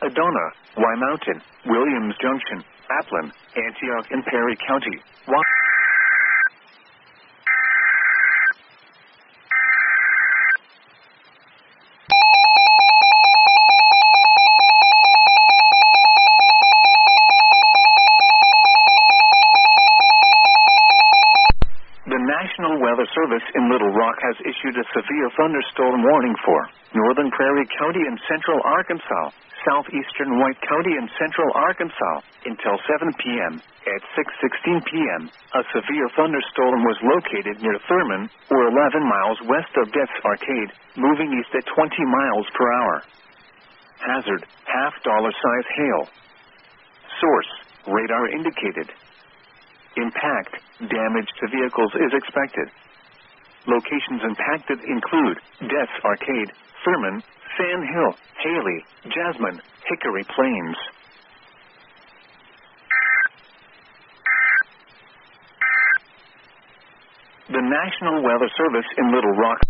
Adona, Y Mountain, Williams Junction, Applin, Antioch and Perry County. The National Weather Service in Little Rock has issued a severe thunderstorm warning for northern Prairie County and central Arkansas, southeastern White County and central Arkansas, until 7 p.m. At 6:16 p.m., a severe thunderstorm was located near Thurman, or 11 miles west of Death's Arcade, moving east at 20 miles per hour. Hazard, $half-size hail. Source, radar indicated. Impact, damage to vehicles is expected. Locations impacted include Death's Arcade, Thurman, Sand Hill, Haley, Jasmine, Hickory Plains. The National Weather Service in Little Rock